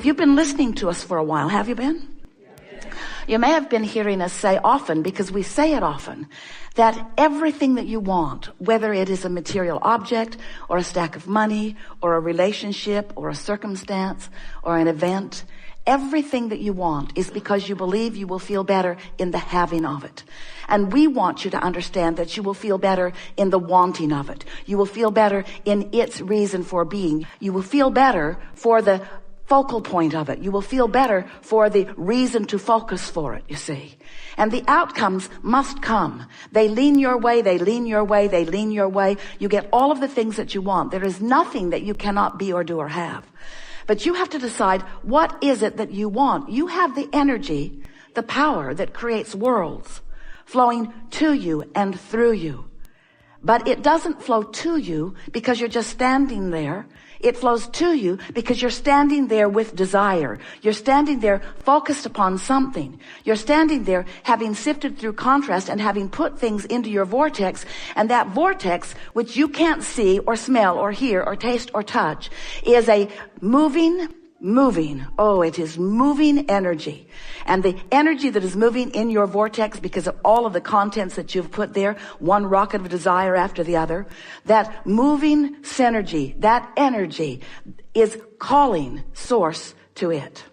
You've been listening to us for a while, have you been? You may have been hearing us say often, because we say it often, that everything that you want, whether it is a material object or a stack of money or a relationship or a circumstance or an event, everything that you want is because you believe you will feel better in the having of it. And we want you to understand that you will feel better in the wanting of it. You will feel better in its reason for being. You will feel better for the focal point of it. You will feel better for the reason to focus for it, you see. And the outcomes must come. They lean your way, they lean your way, they lean your way. You get all of the things that you want. There is nothing that you cannot be or do or have. But you have to decide, what is it that you want? You have the energy, the power that creates worlds flowing to you and through you. But it doesn't flow to you because you're just standing there. It flows to you because you're standing there with desire. You're standing there focused upon something. You're standing there having sifted through contrast and having put things into your vortex. And that vortex, which you can't see or smell or hear or taste or touch, is a moving, it is moving energy. And the energy that is moving in your vortex, because of all of the contents that you've put there, one rocket of desire after the other, that moving synergy, that energy is calling source to it.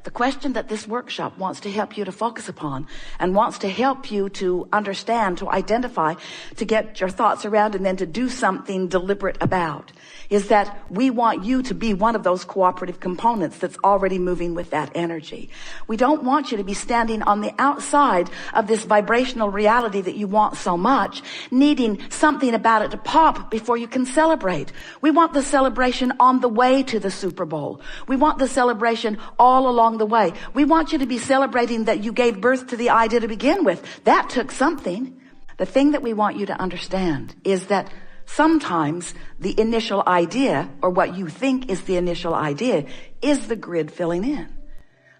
The question that this workshop wants to help you to focus upon and wants to help you to understand, to identify, to get your thoughts around and then to do something deliberate about is that we want you to be one of those cooperative components that's already moving with that energy. We don't want you to be standing on the outside of this vibrational reality that you want so much, needing something about it to pop before you can celebrate. We want the celebration on the way to the Super Bowl. We want the celebration all along the way. We want you to be celebrating that you gave birth to the idea to begin with. That took something. The thing that we want you to understand is that sometimes the initial idea, or what you think is the initial idea, is the grid filling in.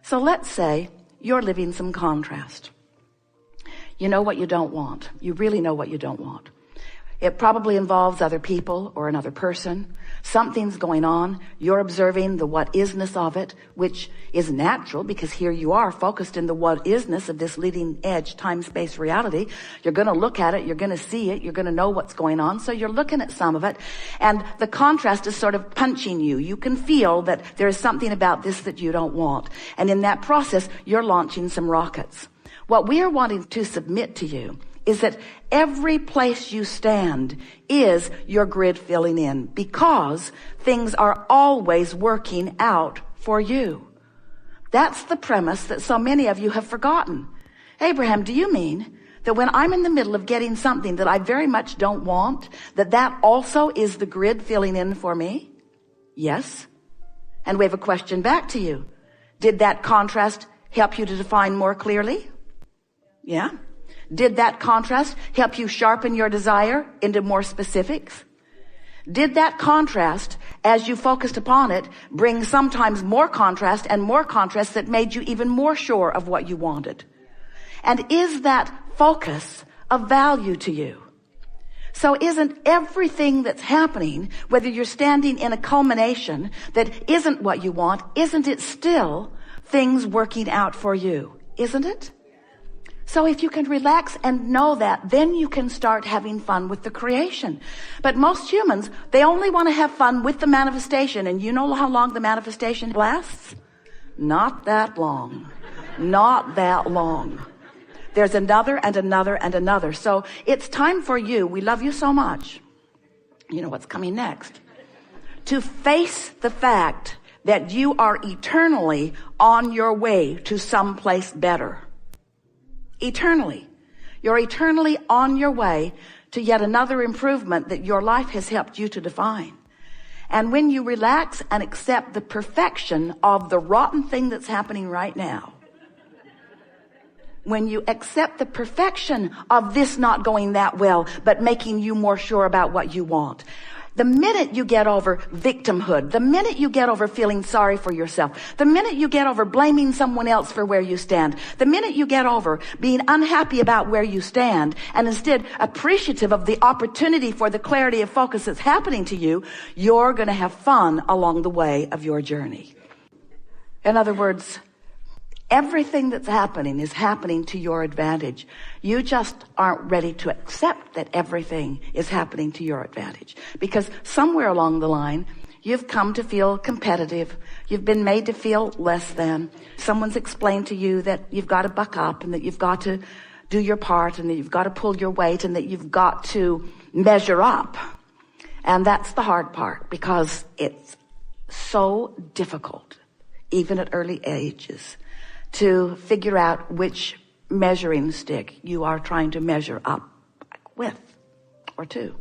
So let's say you're living some contrast. You know what you don't want. You really know what you don't want. It probably involves other people or another person. Something's going on. You're observing the what isness of it, which is natural because here you are focused in the what isness of this leading edge time-space reality. You're going to look at it. You're going to see it. You're going to know what's going on. So you're looking at some of it. And the contrast is sort of punching you. You can feel that there is something about this that you don't want. And in that process, you're launching some rockets. What we are wanting to submit to you is that every place you stand is your grid filling in, because things are always working out for you. That's the premise that so many of you have forgotten. Abraham, do you mean that when I'm in the middle of getting something that I very much don't want, that also is the grid filling in for me? Yes. And we have a question back to you. Did that contrast help you to define more clearly? Yeah. Did that contrast help you sharpen your desire into more specifics? Did that contrast, as you focused upon it, bring sometimes more contrast that made you even more sure of what you wanted? And is that focus of value to you? So isn't everything that's happening, whether you're standing in a culmination that isn't what you want, isn't it still things working out for you? Isn't it? So if you can relax and know that, then you can start having fun with the creation. But most humans, they only want to have fun with the manifestation. And you know how long the manifestation lasts? Not that long. Not that long. There's another and another and another. So it's time for you. We love you so much. You know what's coming next. To face the fact that you are eternally on your way to someplace better. Eternally. You're eternally on your way to yet another improvement that your life has helped you to define. And when you relax and accept the perfection of the rotten thing that's happening right now, when you accept the perfection of this not going that well, but making you more sure about what you want, the minute you get over victimhood, the minute you get over feeling sorry for yourself, the minute you get over blaming someone else for where you stand, the minute you get over being unhappy about where you stand and instead appreciative of the opportunity for the clarity of focus that's happening to you, you're going to have fun along the way of your journey. In other words, everything that's happening is happening to your advantage. You just aren't ready to accept that everything is happening to your advantage. Because somewhere along the line, you've come to feel competitive. You've been made to feel less than. Someone's explained to you that you've got to buck up and that you've got to do your part and that you've got to pull your weight and that you've got to measure up. And that's the hard part, because it's so difficult, even at early ages, to figure out which measuring stick you are trying to measure up with or to.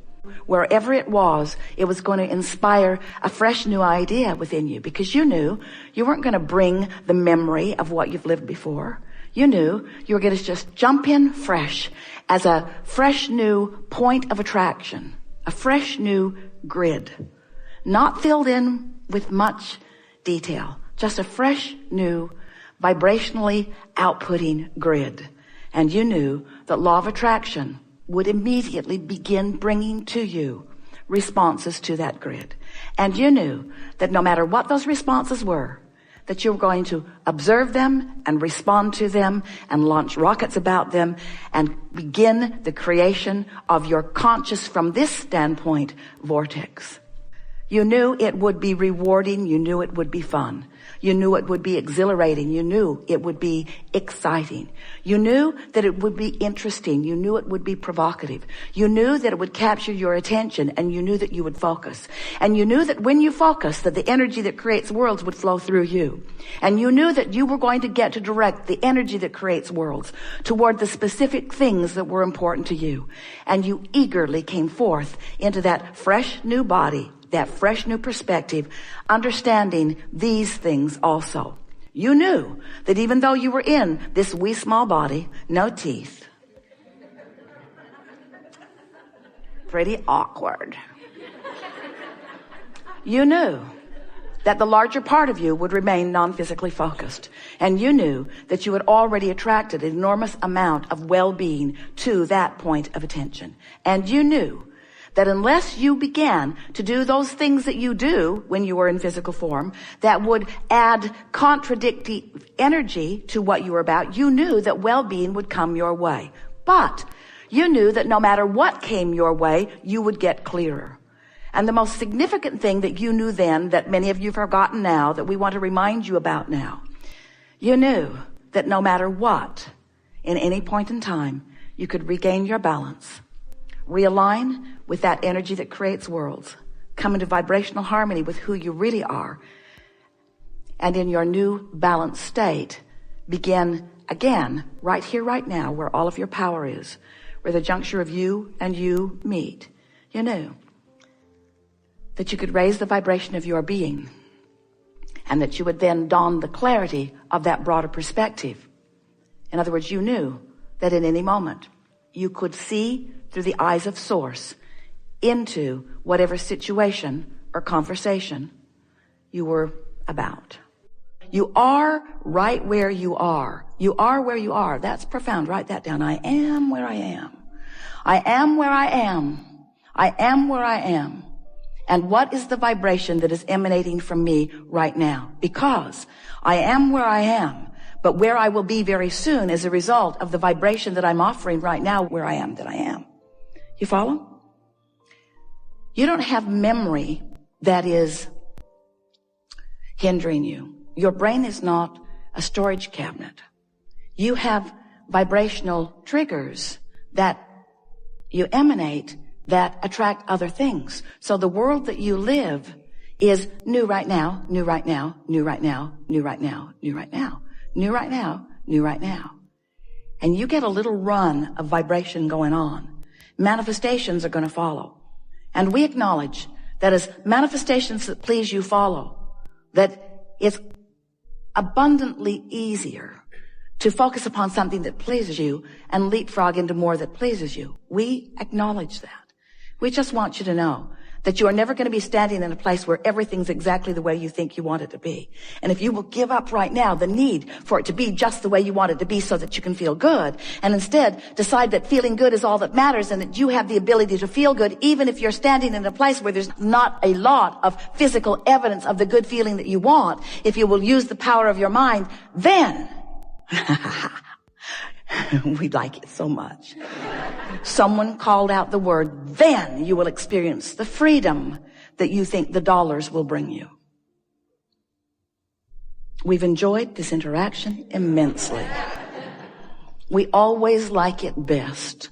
Wherever it was going to inspire a fresh new idea within you, because you knew you weren't going to bring the memory of what you've lived before. You knew you were going to just jump in fresh as a fresh new point of attraction, a fresh new grid, not filled in with much detail, just a fresh new vibrationally outputting grid. And you knew that law of attraction would immediately begin bringing to you responses to that grid. And you knew that no matter what those responses were, that you were going to observe them and respond to them and launch rockets about them and begin the creation of your conscious, from this standpoint, vortex. You knew it would be rewarding. You knew it would be fun. You knew it would be exhilarating. You knew it would be exciting. You knew that it would be interesting. You knew it would be provocative. You knew that it would capture your attention, and you knew that you would focus. And you knew that when you focus, that the energy that creates worlds would flow through you. And you knew that you were going to get to direct the energy that creates worlds toward the specific things that were important to you. And you eagerly came forth into that fresh new body, that fresh new perspective, understanding these things also. You knew that even though you were in this wee small body, no teeth, pretty awkward, you knew that the larger part of you would remain non-physically focused. And you knew that you had already attracted an enormous amount of well-being to that point of attention. And you knew that unless you began to do those things that you do when you were in physical form that would add contradictory energy to what you were about, you knew that well-being would come your way. But you knew that no matter what came your way, you would get clearer. And the most significant thing that you knew then, that many of you have forgotten now, that we want to remind you about now, you knew that no matter what, in any point in time, you could regain your balance, realign with that energy that creates worlds, come into vibrational harmony with who you really are, and in your new balanced state, begin again, right here, right now, where all of your power is, where the juncture of you and you meet. You knew that you could raise the vibration of your being, and that you would then don the clarity of that broader perspective. In other words, you knew that in any moment you could see through the eyes of Source into whatever situation or conversation you were about. You are right where you are. You are where you are. That's profound. Write that down. I am where I am. I am where I am. I am where I am. And what is the vibration that is emanating from me right now? Because I am where I am, but where I will be very soon is a result of the vibration that I'm offering right now, where I am, that I am. You follow? You don't have memory that is hindering you. Your brain is not a storage cabinet. You have vibrational triggers that you emanate that attract other things. So the world that you live is new right now, new right now, new right now, new right now, new right now, new right now, new right now. And you get a little run of vibration going on. Manifestations are going to follow. And we acknowledge that as manifestations that please you follow, that it's abundantly easier to focus upon something that pleases you and leapfrog into more that pleases you. We acknowledge that. We just want you to know that you are never going to be standing in a place where everything's exactly the way you think you want it to be. And if you will give up right now the need for it to be just the way you want it to be so that you can feel good, and instead decide that feeling good is all that matters and that you have the ability to feel good even if you're standing in a place where there's not a lot of physical evidence of the good feeling that you want, if you will use the power of your mind, then we like it so much. Someone called out the word, then you will experience the freedom that you think the dollars will bring you. We've enjoyed this interaction immensely. We always like it best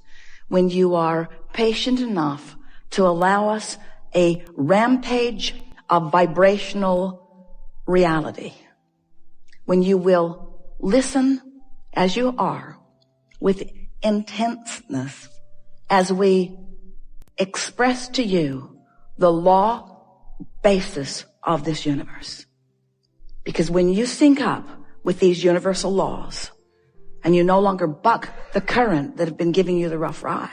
when you are patient enough to allow us a rampage of vibrational reality. When you will listen as you are with intenseness as we express to you the law basis of this universe. Because when you sync up with these universal laws and you no longer buck the current that have been giving you the rough ride,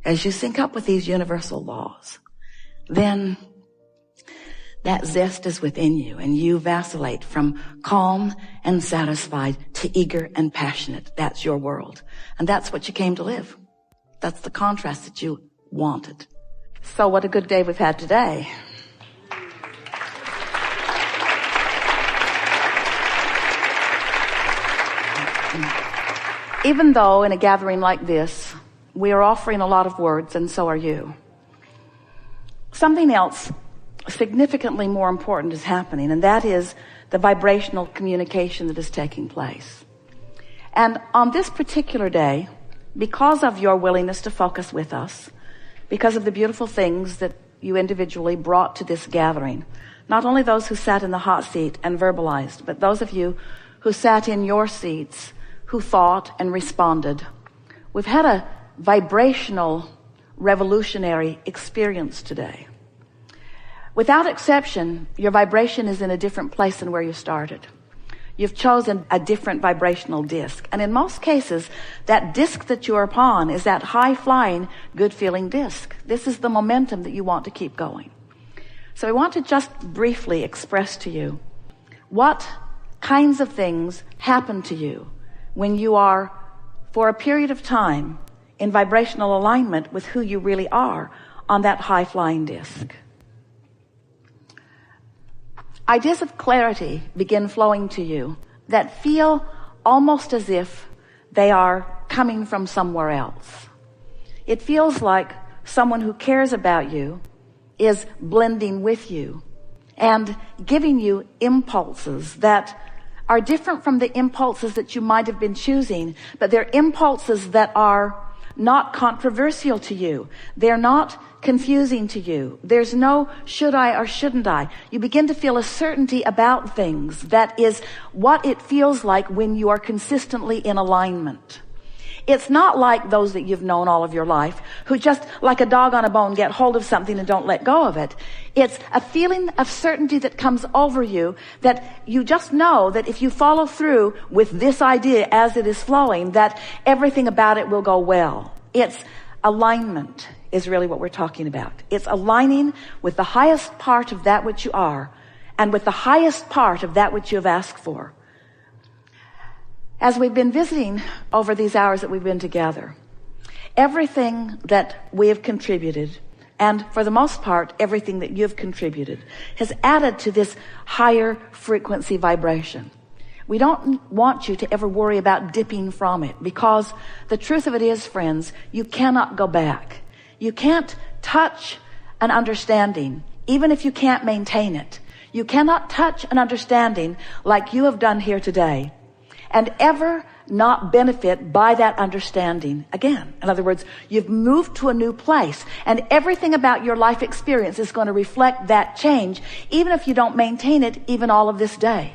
as you sync up with these universal laws, then that zest is within you and you vacillate from calm and satisfied to eager and passionate. That's your world. And that's what you came to live. That's the contrast that you wanted. So what a good day we've had today. Even though in a gathering like this, we are offering a lot of words, and so are you, something else significantly more important is happening, and that is the vibrational communication that is taking place. And on this particular day, because of your willingness to focus with us, because of the beautiful things that you individually brought to this gathering, not only those who sat in the hot seat and verbalized, but those of you who sat in your seats, who thought and responded, we've had a vibrational, revolutionary experience today. Without exception, your vibration is in a different place than where you started. You've chosen a different vibrational disc. And in most cases, that disc that you're upon is that high-flying, good-feeling disc. This is the momentum that you want to keep going. So I want to just briefly express to you what kinds of things happen to you when you are, for a period of time, in vibrational alignment with who you really are on that high-flying disc. Ideas of clarity begin flowing to you that feel almost as if they are coming from somewhere else. It feels like someone who cares about you is blending with you and giving you impulses that are different from the impulses that you might have been choosing, but they're impulses that are not controversial to you. They're not confusing to you. There's no should I or shouldn't I. You begin to feel a certainty about things that is what it feels like when you are consistently in alignment. It's not like those that you've known all of your life who just like a dog on a bone get hold of something and don't let go of it. It's a feeling of certainty that comes over you that you just know that if you follow through with this idea as it is flowing, that everything about it will go well. It's alignment is really what we're talking about. It's aligning with the highest part of that which you are and with the highest part of that which you have asked for. As we've been visiting over these hours that we've been together, everything that we have contributed, and for the most part, everything that you've contributed, has added to this higher frequency vibration. We don't want you to ever worry about dipping from it, because the truth of it is, friends, you cannot go back. You can't touch an understanding, even if you can't maintain it. You cannot touch an understanding like you have done here today and ever not benefit by that understanding again. In other words, you've moved to a new place, and everything about your life experience is going to reflect that change, even if you don't maintain it even all of this day.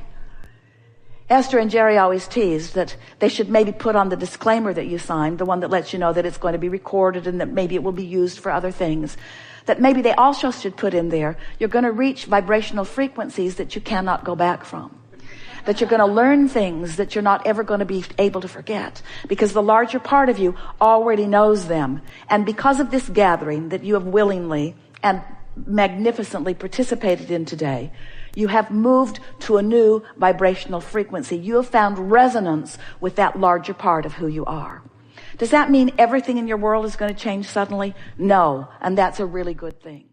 Esther and Jerry always teased that they should maybe put on the disclaimer that you signed, the one that lets you know that it's going to be recorded and that maybe it will be used for other things, that maybe they also should put in there, you're going to reach vibrational frequencies that you cannot go back from. That you're going to learn things that you're not ever going to be able to forget, because the larger part of you already knows them. And because of this gathering that you have willingly and magnificently participated in today, you have moved to a new vibrational frequency. You have found resonance with that larger part of who you are. Does that mean everything in your world is going to change suddenly? No, and that's a really good thing.